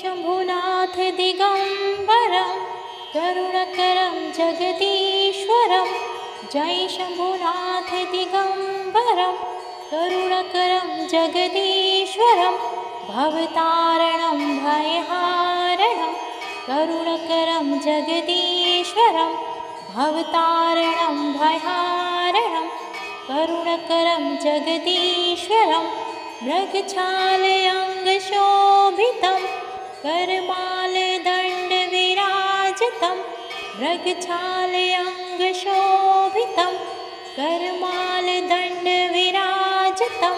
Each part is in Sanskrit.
शम्भुनाथ दिगम्बरं करुणकरं जगदीश्वरं। जय शम्भुनाथ दिगम्बरं करुणकरं जगदीश्वरं। भवतारणं भयहारणं करुणकरं जगदीश्वरं। भवतारणं भयहारणं करुणकरं जगदीश्वरं। मृगछालयङ्गशोभितं करमालदण्डविराजितं। मृगछालयङ्गशोभितं करमालदण्डविराजितं।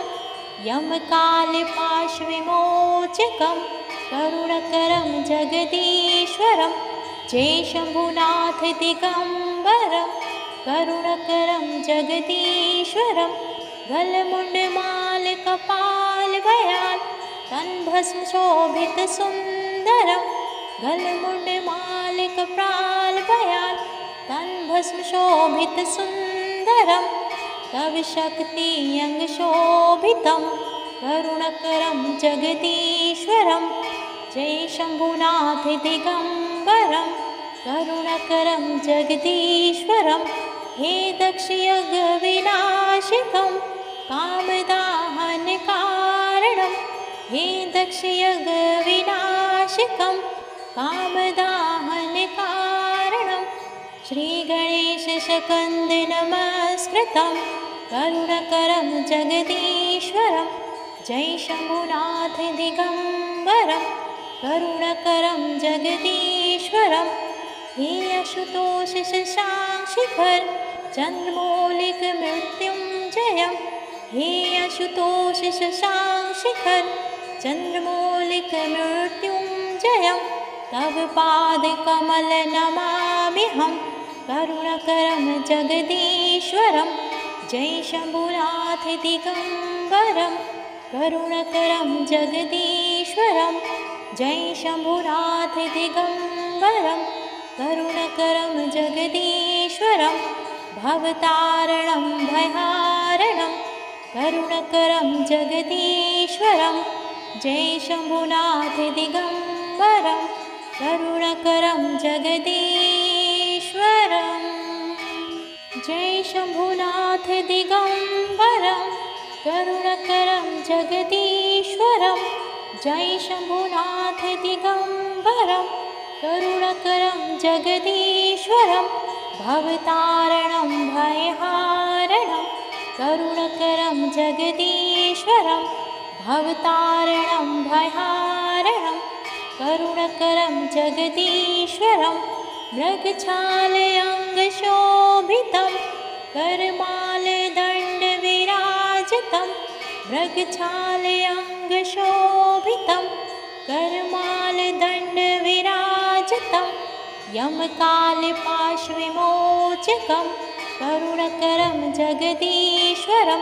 यमकालपाशविमोचकं करुणकरं जगदीश्वरं। जय शम्भुनाथ दिगम्बरं करुणकरं जगदीश्वरं। गलमुण्डमालकपालवयाल तन्भस्मशोभितसुन्दरं। गलमुण्डमालकपालवयाल तन्भस्मशोभितसुन्दरं। तव शक्त्यङ्गशोभितं करुणकरं जगदीश्वरं। जय शम्भुनाथ दिगम्बरं करुणकरं जगदीश्वरं। हे दक्षयज्ञविनाशकं कामदाहनकारणं। हे दक्षयज्ञविनाशकं कामदाहनकारणं। श्रीगणेशशकन्दनमस्कृतं करुणकरं जगदीश्वरं। जय शम्भुनाथ दिगम्बरं करुणकरं जगदीश्वरं। हे आशुतोष शशाङ्कशिखर चन्द्रमौलिकमृत्युञ्जयं। हे आशुतोष शशाङ्कशिखर चन्द्रमौलिकमृत्युञ्जयं। तव पादकमल नमाम्यहं करुणकरं जगदीश्वरं। जय शम्भुनाथ दिगम्बरं करुणकरं जगदीश्वरं। जय शम्भुनाथ दिगम्बरं करुणकरं जगदीश्वरं। भवतारणं भयहारणं करुणकरं जगदीश्वरं। जय शम्भुनाथ दिगम्बरं करुणकरं जगदीश्वरं। जय शम्भुनाथ दिगम्बरं करुणकरं जगदीश्वरं। जय शम्भुनाथ दिगम्बरं करुणकरं जगदीश्वरं। भवतारणं भयहारणं करुणकरं जगदीश्वरं। भवतारणं भयहारणं करुणकरं जगदीश्वरं। मृगछालयङ्गशोभितं करमालदण्डविराजितं। मृगछालयङ्गशोभितं करमालदण्डविराजितं। यमकालपाशविमोचकं करुणकरं जगदीश्वरं।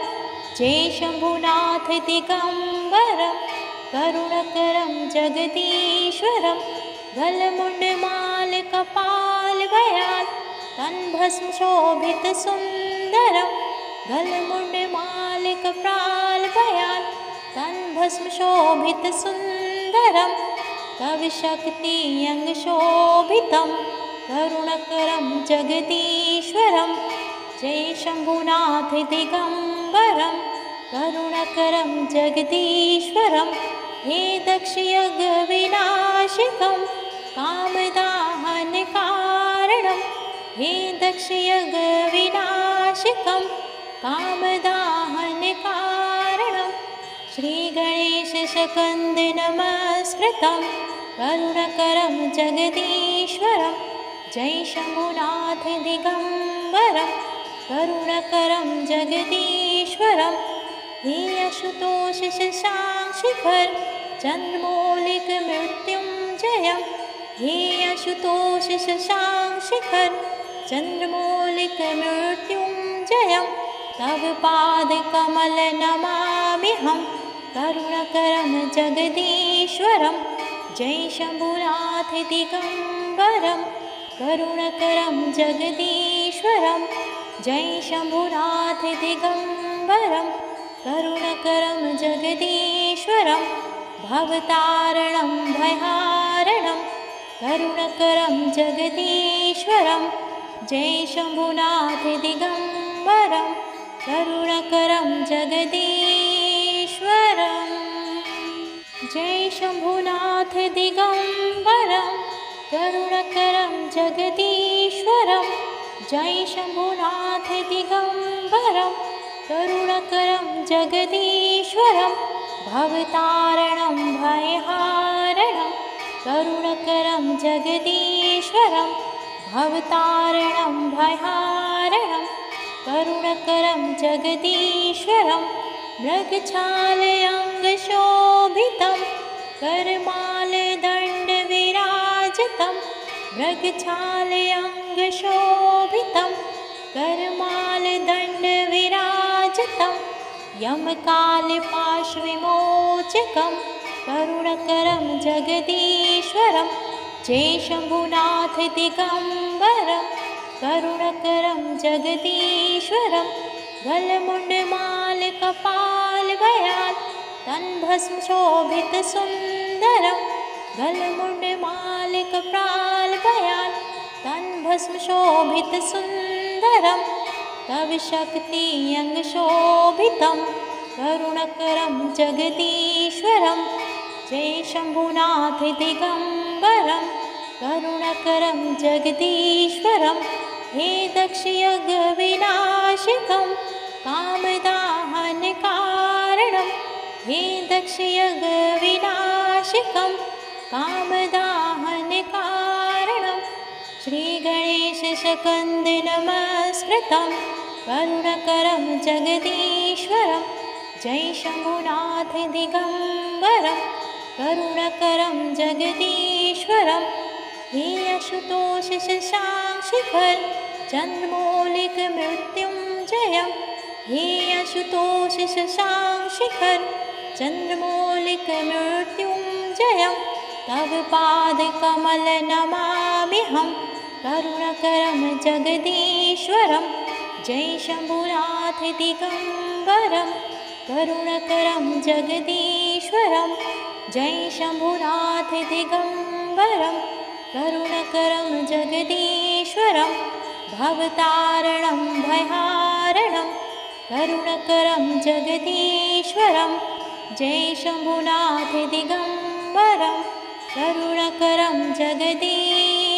जय शम्भुनाथ दिगम्बरं करुणकरं जगदीश्वरं। गलमुण्डमालकपालवयाल तन्भस्मशोभितसुन्दरं। गलमुण्डमालकपालवयाल तन्भस्मशोभितसुन्दरं। तव शक्त्यङ्गशोभितं करुणकरं जगदीश्वरं। जय शम्भुनाथ दिगम्बरं करुणकरं जगदीश्वरं। हे दक्षयज्ञविनाशकं कामदाहनकारणं। हे दक्षयज्ञविनाशकं कामदाहनकारणं। श्रीगणेशशकन्दनमस्कृतं करुणकरं जगदीश्वरं। जय शम्भुनाथ दिगम्बरं करुणकरं जगदीश्वरं। हे आशुतोष शशाङ्कशिखर चन्द्रमौलिकमृत्युञ्जयं। हे आशुतोष शशाङ्कशिखर चन्द्रमौलिकमृत्युञ्जयं। तव पादकमल नमाम्यहं करुणकरं जगदीश्वरं। जय शम्भुनाथ दिगम्बरं करुणकरं जगदीश्वरं। जय शम्भुनाथ दिगम्बरं करुणकरं जगदीश्वरं। भवतारणं भयहारणं करुणकरं जगदीश्वरं जय शम्भुनाथ दिगम्बरं करुणकरं जगदीश्वरं जय शम्भुनाथ दिगम्बरं करुणकरं जगदीश्वरं जय शम्भुनाथ दिगम्बरं करुणकरं जगदीश्वरं भवतारणं भयहारणं करुणकरं जगदीश्वरं भवतारणं भयहारणं करुणकरं जगदीश्वरं मृगछालयङ्गशोभितं करमालदण्डविराजितं मृगछालयङ्गशोभितं करमालदण्डविराजितं यमकालपाशविमोचकं करुणकरं जगदीश्वरं जय शम्भुनाथ दिगम्बरं करुणकरं जगदीश्वरं गलमुण्डमालकपालभयात् तन्भस्मशोभितसुन्दरं गलमुण्डमालकपालभयात् तन्भस्मशोभितसुन्दरं तव शक्त्यङ्गशोभितं करुणकरं जगदीश्वरं जय शम्भुनाथ दिगम्बरं करुणकरं जगदीश्वरं हे दक्षयज्ञविनाशकं कामदाहनकारणं हे दक्षयज्ञविनाशकं कामदाहनकारणं श्रीगणेशशकन्दनमस्कृतं करुणकरं जगदीश्वरं जय शम्भुनाथ दिगम्बरं करुणकरं जगदीश्वरं हे अशुतोष शशाङ्कशिखर चन्द्रमौलिकमृत्युञ्जयं हे अशुतोष शशाङ्कशिखर चन्द्रमौलिकमृत्युञ्जयं तव पादकमल नमाम्यहं करुणकरं जगदीश्वरं जय शम्भुनाथ दिगम्बरं करुणकरं जगदीश्वरं जय शम्भुनाथ दिगम्बरं करुणकरं जगदीश्वरं भवतारणं भयहारणं करुणकरं जगदीश्वरं जय शम्भुनाथ दिगम्बरं करुणकरं जगदीश्वरं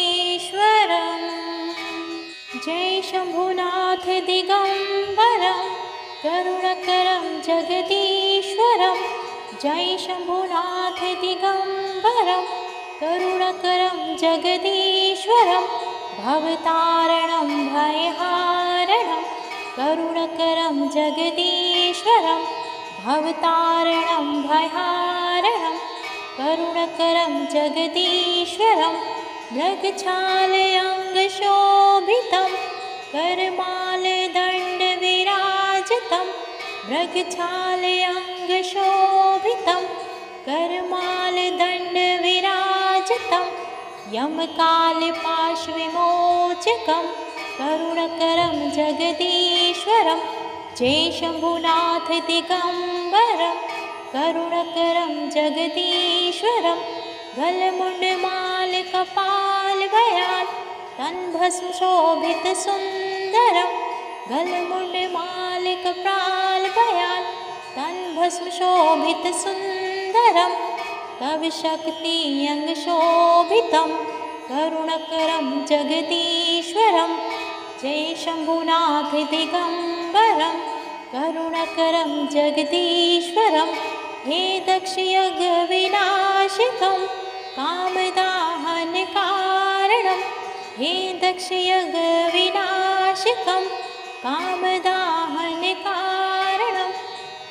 जय शम्भुनाथ दिगम्बरं करुणकरं जगदीश्वरं जय शम्भुनाथ दिगम्बरं करुणकरं जगदीश्वरं भवतारणं भयहारणं करुणकरं जगदीश्वरं भवतारणं भयहारणं करुणकरं जगदीश्वरं मृगछालयङ्गशोभितं करमालदण्डविराजितं मृगछालयङ्गशोभितं करमालदण्डविराजितं यमकालपाशविमोचकं करुणकरं जगदीश्वरं जय शम्भुनाथ दिगम्बरं करुणकरं जगदीश्वरं गलमुण्डमालकपालभयात् तन्भस्मशोभितसुन्दरं गलमुण्डमालकपालभयात् तन्भस्मशोभितसुन्दरं तव शक्त्यङ्गशोभितं करुणकरं जगदीश्वरं जय शम्भुनाथ दिगम्बरं करुणकरं जगदीश्वरं हे दक्षयज्ञविनाशकं कामदाहनकारणं हे दक्षयज्ञविनाशकं कामदाहनकारणं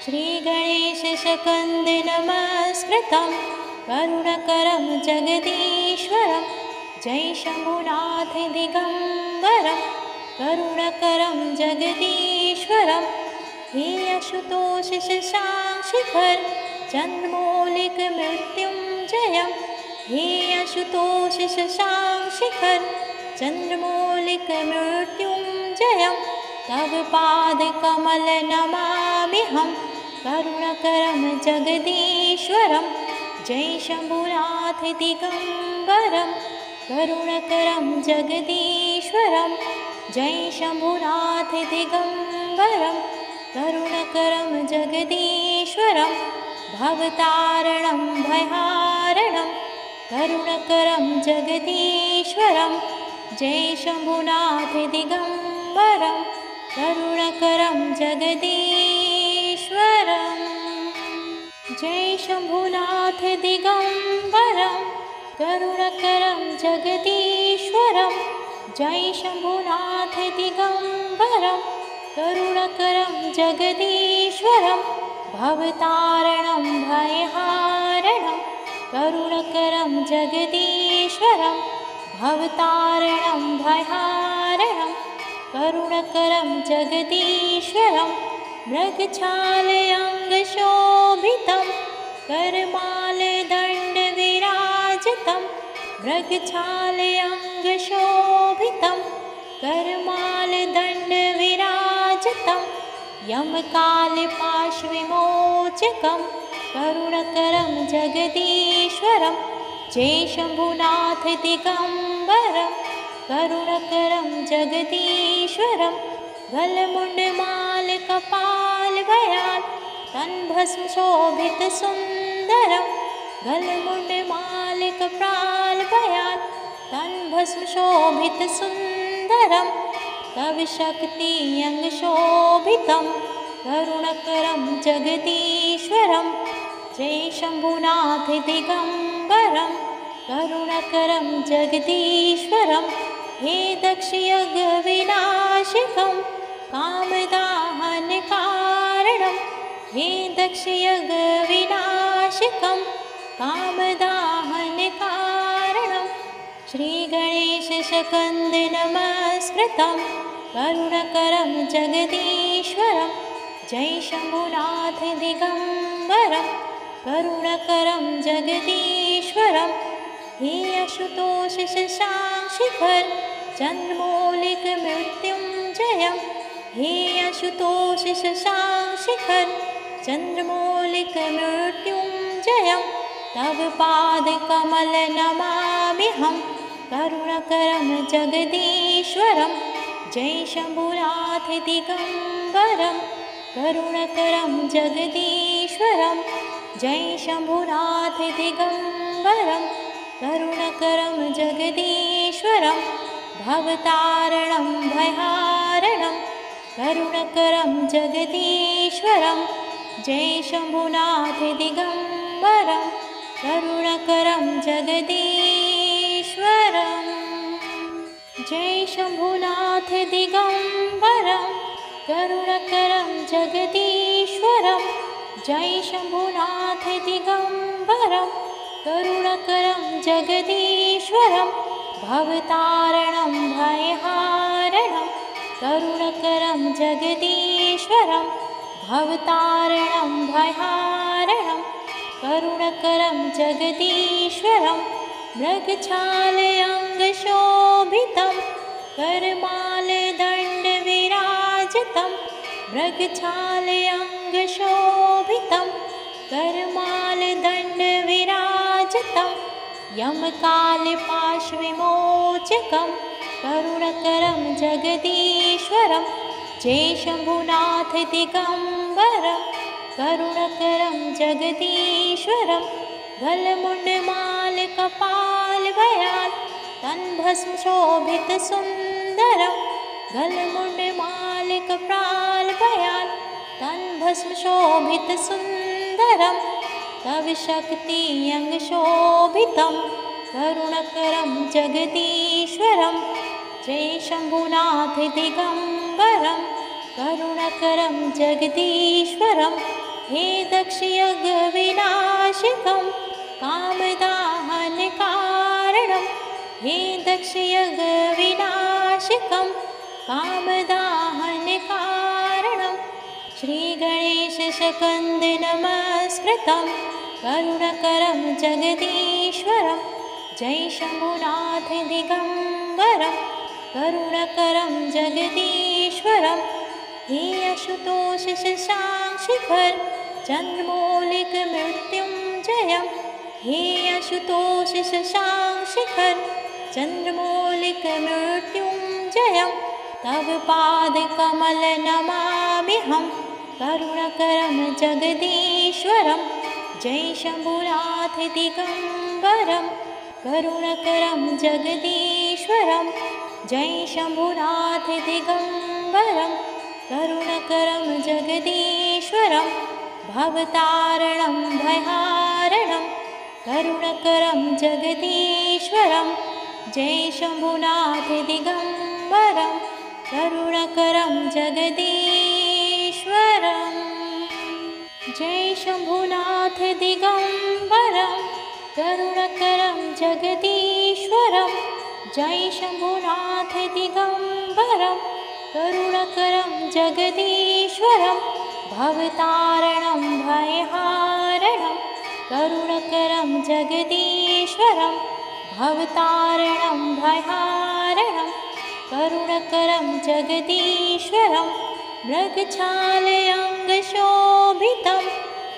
श्रीगणेशशकन्दनमस्कृतं करुणकरं जगदीश्वरं जय शम्भुनाथ दिगम्बरं करुणकरं जगदीश्वरं हे अशुतोष शशाङ्कशिखर चन्द्रमौलिकमृत्युञ्जयं हे अशुतोष शशाङ्कशिखर चन्द्रमौलिकमृत्युञ्जयं तव पादकमल नमाम्यहं करुणकरं जगदीश्वरं जय शम्भुनाथ दिगम्बरं करुणकरं जगदीश्वरं जय शम्भुनाथ दिगम्बरं करुणकरं जगदीश्वरं भवतारणं भयहारणं करुणकरं जगदीश्वरं जय शम्भुनाथ दिगम्बरं करुणकरं जगदीश्वरम् जय शम्भुनाथ दिगम्बरं करुणकरं जगदीश्वरं जय शम्भुनाथ दिगम्बरं करुणकरं जगदीश्वरं भवतारणं भयहारणं करुणकरं जगदीश्वरं भवतारणं भयहारणं करुणकरं जगदीश्वरं मृगछालयङ्गशोभितं करमालदण्डविराजितं मृगछालयङ्गशोभितं करमालदण्डविराजितं यमकालपाशविमोचकं करुणकरं जगदीश्वरं जय शम्भुनाथ दिगम्बरं करुणकरं जगदीश्वरं गलमुण्डमालकपालभयान् तन्भस्मशोभितसुन्दरं गलमुण्डमालकपालभयान् तन्भस्मशोभितसुन्दरं तव शक्त्यङ्गशोभितं करुणकरं जगदीश्वरं जय शम्भुनाथ दिगम्बरं करुणकरं जगदीश्वरं हे दक्षयज्ञविनाशकं कामदाहनकारणं हे दक्षयज्ञविनाशकं कामदाहनकारणं श्रीगणेशशकन्दनमस्कृतं करुणकरं जगदीश्वरं जय शम्भुनाथ दिगम्बरं करुणकरं जगदीश्वरं हे अशुतोष शशाङ्कशिखर चन्द्रमौलिकमृत्युञ्जयं हे अशुतोष शशाङ्कशिखर चन्द्रमौलिकमृत्युञ्जयं तव पादकमल नमाम्यहं करुणकरं जगदीश्वरं जय शम्भुनाथ दिगम्बरं करुणकरं जगदीश्वरं जय शम्भुनाथ दिगम्बरं करुणकरं जगदीश्वरं भवतारणं भयहारणं करुणकरं जगदीश्वरं जय शम्भुनाथ दिगम्बरं करुणकरं जगदीश्वरम् जय शम्भुनाथ दिगम्बरं करुणकरं जगदीश्वरं जय शम्भुनाथ दिगम्बरं करुणकरं जगदीश्वरं भवतारणं भयहारणं करुणकरं जगदीश्वरं भवतारणं भयहारणं करुणकरं जगदीश्वरं मृगछालयङ्गशोभितं करमालदण्डविराजितं मृगछालयङ्गशोभितं करमालदण्डविराजितं यमकालपाशविमोचकं करुणकरं जगदीश्वरं जय शम्भुनाथ दिगम्बरं करुणकरं जगदीश्वरं गलमुण्डमालकपालभयान् तन्भस्मशोभितसुन्दरं गलमुण्डमालकपालभयान् तन्भस्मशोभितसुन्दरं तव शक्त्यङ्गशोभितं करुणकरं जगदीश्वरं जय शम्भुनाथ दिगम्बरं करुणकरं जगदीश्वरं हे दक्षयज्ञविनाशकं कामदाहनकारणं हे दक्षयज्ञविनाशकं कामदाहनकारणं श्रीगणेशशकन्दनमस्कृतं करुणकरं जगदीश्वरं जय शम्भुनाथ दिगम्बरं करुणकरं जगदीश्वरं हे अशुतोष शशाङ्कशिखर चन्द्रमौलिकमृत्युञ्जयं हे आशुतोष शशाङ्कशिखर चन्द्रमौलिकमृत्युञ्जयं तव पादकमल नमाम्यहं करुणकरं जगदीश्वरं जय शम्भुनाथ दिगम्बरं करुणकरं जगदीश्वरं जय शम्भुनाथ दिगम्बरं करुणकरं जगदीश्वरं भवतारणं भयहारणं करुणकरं जगदीश्वरं जय शम्भुनाथ दिगम्बरं करुणकरं जगदीश्वरं जय शम्भुनाथ दिगम्बरं करुणकरं जगदीश्वरं जय शम्भुनाथ दिगम्बरं करुणकरं जगदीश्वरं भवतारणं भयहारणं करुणकरं जगदीश्वरं भवतारणं भयहारणं करुणकरं जगदीश्वरं मृगछालयङ्गशोभितं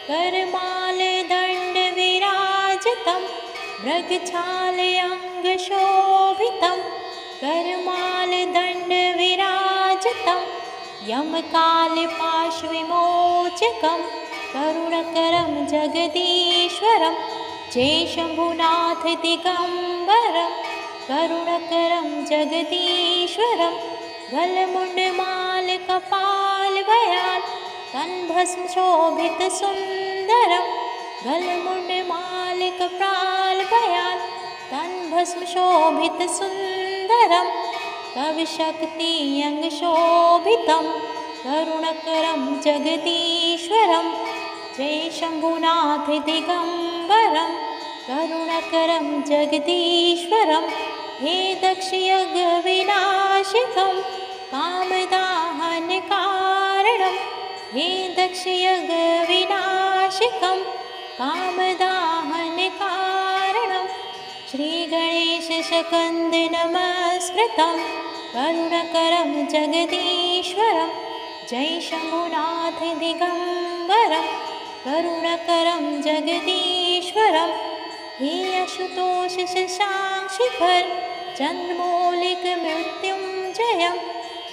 करमालदण्डविराजितं मृगछालयङ्गशोभितं करमालदण्डविराजितं यमकालपाशविमोचकं करुणकरं जगदीश्वरं जय शम्भुनाथ दिगम्बरं करुणकरं जगदीश्वरं गलमुण्डमालकपालभयान् तन्भस्मशोभितसुन्दरं गलमुण्डमालकपालभयान् तन्भस्मशोभितसुन्दरं तव शक्त्यङ्गशोभितं करुणकरं जगदीश्वरं जय शम्भुनाथ दिगम्बरं करुणकरं जगदीश्वरं हे दक्षयज्ञविनाशकं कामदाहनकारणं हे दक्षयज्ञविनाशकं कामदाहनकारणं श्रीगणेशशकन्दनमस्कृतं करुणकरं जगदीश्वरं जय शम्भुनाथ दिगम्बरं करुणकरं जगदीश्वरं हे आशुतोष शशाङ्कशिखर चन्द्रमौलिकमृत्युञ्जयं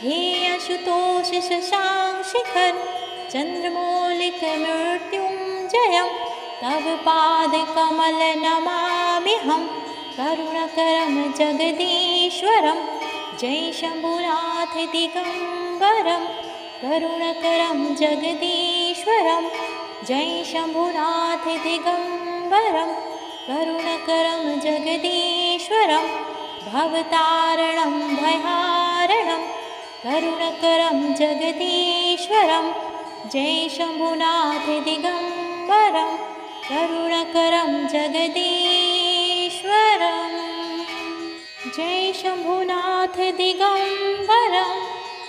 हे आशुतोष शशाङ्कशिखर चन्द्रमौलिकमृत्युञ्जयं तव पादकमल नमाम्यहं करुणकरं जगदीश्वरं जय शम्भुनाथ दिगम्बरं करुणकरं जगदीश्वरं जय शम्भुनाथ दिगम्बरं करुणकरं जगदीश्वरं भवतारणं भयहारणं करुणकरं जगदीश्वरं जय शम्भुनाथ दिगम्बरं करुणकरं जगदीश्वरं जय शम्भुनाथ दिगम्बरं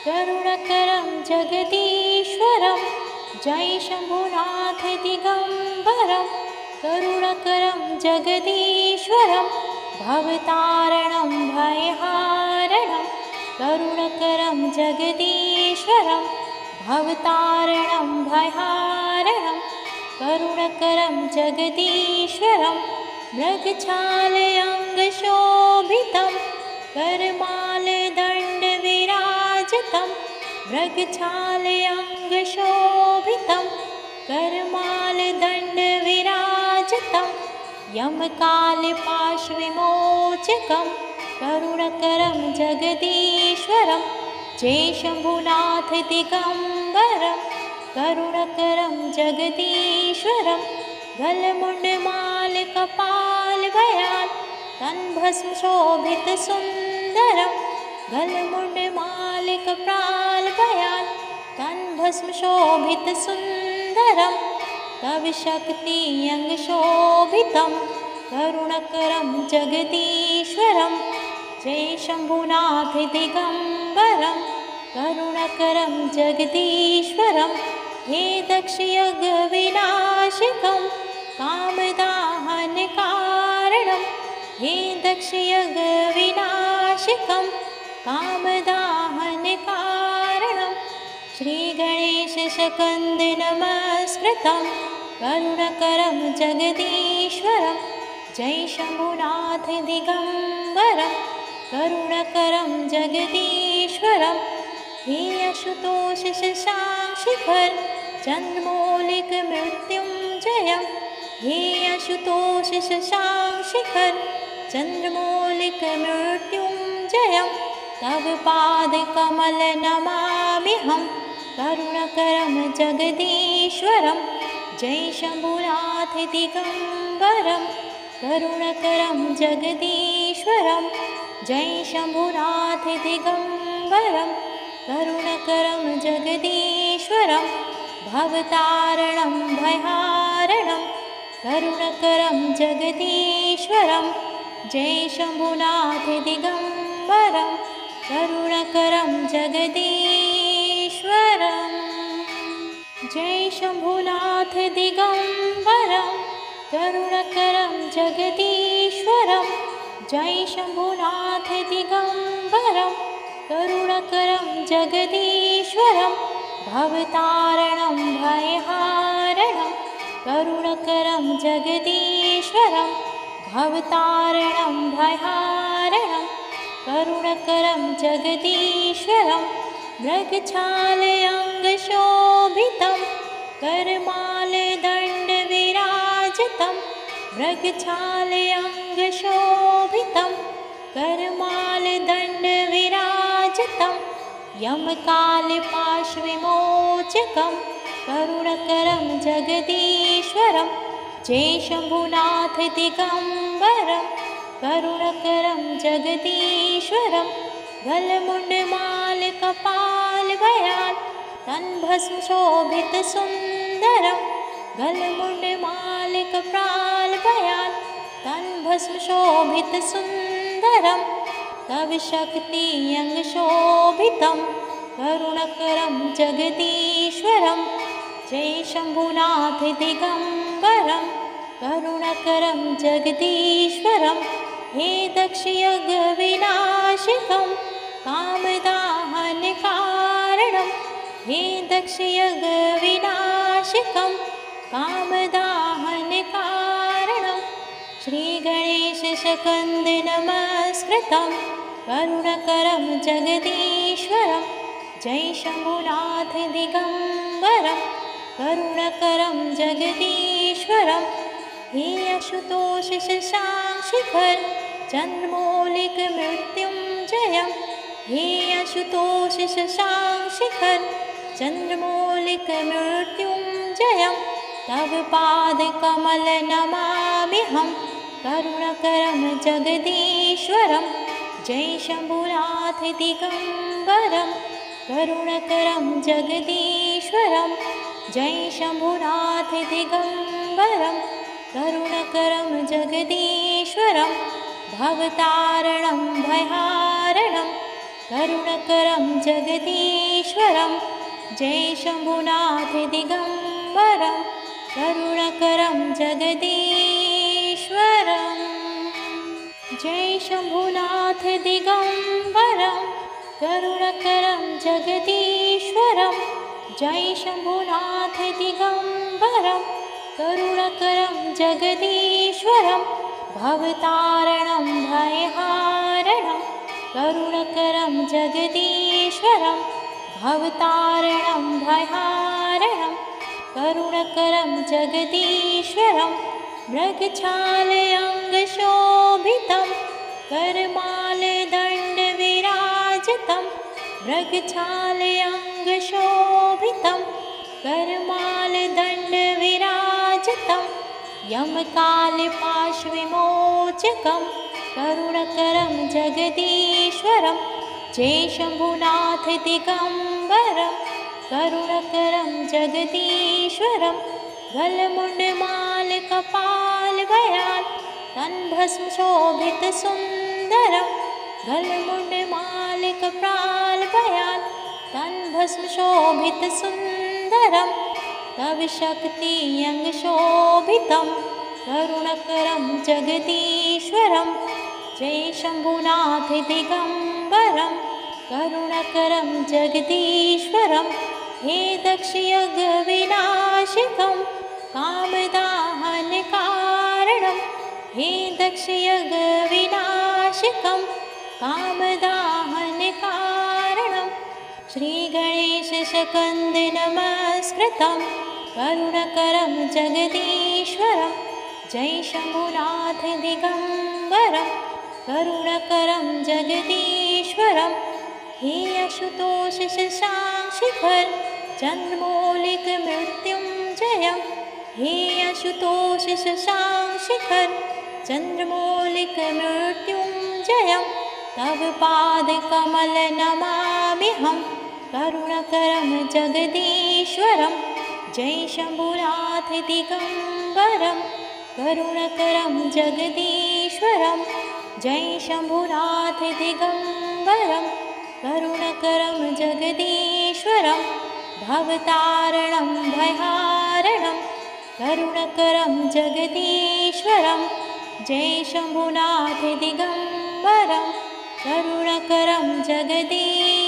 करुणकरं जगदीश्वरं जय शम्भुनाथ दिगम्बरं करुणकरं जगदीश्वरं भवतारणं भयहारणं करुणकरं जगदीश्वरं भवतारणं भयहारणं करुणकरं जगदीश्वरं मृगछालयङ्गशोभितं करमालदण्डविराजितं मृगछालयङ्गशोभितं करमालदण्डविराजितं यमकालपाशविमोचकं करुणकरं जगदीश्वरं जय शम्भुनाथ दिगम्बरं करुणकरं जगदीश्वरं गलमुण्डमालकपालभयान् तन्भस्मशोभितसुन्दरं गलमुण्डमालकपालभयान् तन्भस्मशोभितसुन्दरं तव शक्त्यङ्गशोभितं करुणकरं जगदीश्वरं जय शम्भुनाथ दिगम्बरं करुणकरं जगदीश्वरं हे दक्षयज्ञविनाशकं कामदाहनकारणं हे दक्षयज्ञविनाशकं कामदाहनकारणं श्रीगणेशशकन्दनमस्कृतं करुणकरं जगदीश्वरं जय शम्भुनाथ दिगम्बरं करुणकरं जगदीश्वरं हे अशुतोष शशाङ्कशिखर चन्द्रमौलिकमृत्युञ्जयं हे अशुतोष शशाङ्कशिखर चन्द्रमौलिकमृत्युञ्जयं तव पादकमल नमाम्यहं करुणकरं जगदीश्वरं जय शम्भुनाथ दिगम्बरं करुणकरं जगदीश्वरं जय शम्भुनाथ दिगम्बरं करुणकरं जगदीश्वरं भवतारणं भयहारणं करुणकरं जगदीश्वरं जय शम्भुनाथ दिगम्बरं करुणकरं जगदीश्वरं जय शम्भुनाथ दिगम्बरं करुणकरं जगदीश्वरं जय शम्भुनाथ दिगम्बरं करुणकरं जगदीश्वरं भवतारणं भयहारणं करुणकरं जगदीश्वरं भवतारणं भयहारणं करुणकरं जगदीश्वरं मृगछालयङ्गशोभितं करमालदण्डविराजितं मृगछालयङ्गशोभितं करमालदण्डविराजितं यमकालपाशविमोचकं करुणकरं जगदीश्वरं जय शम्भुनाथ दिगम्बरं करुणकरं जगदीश्वरं गलमुण्डमालकपालभयान् तन्भस्मशोभितसुन्दरं गलमुण्डमालकप्रालभयान् तन्भस्मशोभितसुन्दरं तव शक्तियङ्गशोभितं करुणकरं जगदीश्वरं जय शम्भुनाथ दिगम्बरं करुणकरं जगदीश्वरं हे दक्षयज्ञविनाशकं कामदाहनकारणं हे दक्षयज्ञविनाशकं कामदाहनकारणं श्रीगणेशशकन्दनमस्कृतं करुणकरं जगदीश्वरं जय शम्भुनाथ दिगम्बरं करुणकरं जगदीश्वरं हे अशुतोष शशाङ्कशिखर चन्द्रमौलिकमृत्युञ्जयं हे अशुतोष शशाङ्कशिखर चन्द्रमौलिकमृत्युञ्जयं तव पादकमल नमाम्यहं करुणकरं जगदीश्वरं जय शम्भुनाथ दिगम्बरं करुणकरं जगदीश्वरं जय शम्भुनाथ दिगम्बरं करुणकरं जगदीश्वरं भवतारणं भयहारणं करुणकरं जगदीश्वरं जय शम्भुनाथ दिगम्बरं करुणकरं जगदीश्वरं जय शम्भुनाथ दिगम्बरं करुणकरं जगदीश्वरं जय शम्भुनाथ दिगम्बरं करुणकरं जगदीश्वरं भवतारणं भयहारणं करुणकरं जगदीश्वरं भवतारणं भयहारणं करुणकरं जगदीश्वरं मृगछालयङ्गशोभितं करमालदण्डविराजितं मृगछालयङ्गशोभितं करमालदण्डविराजितं यमकालपाशविमोचकं करुणकरं जगदीश्वरं जय शम्भुनाथ दिगम्बरं करुणकरं जगदीश्वरं गलमुण्डमालकपालभयान् तन्भस्मशोभितसुन्दरं गलमुण्डमालकप्रालभयान् तन्भस्मशोभितसुन्दरं तव शक्तियङ्गशोभितं करुणकरं जगदीश्वरं जय शम्भुनाथ दिगम्बरं करुणकरं जगदीश्वरं हे दक्षयज्ञविनाशकं कामदाहनकारणं हे दक्षयज्ञविनाशकं कामदाहनकारणं श्रीगणेशशकन्दनमस्कृतं करुणकरं जगदीश्वरं जय शम्भुनाथ दिगम्बरं करुणकरं जगदीश्वरं हे अशुतोष शशाङ्कशिखर चन्द्रमौलिकमृत्युञ्जयं हे अशुतोष शशाङ्कशिखर चन्द्रमौलिकमृत्युञ्जयं तव पादकमल नमाम्यहं करुणकरं जगदीश्वरं जय शम्भुनाथ दिगम्बरं करुणकरं जगदीश्वरं जय शम्भुनाथ दिगम्बरं करुणकरं जगदीश्वरं भवतारणं भयहारणं करुणकरं जगदीश्वरं जय शम्भुनाथ दिगम्बरं करुणकरं जगदीश्वरं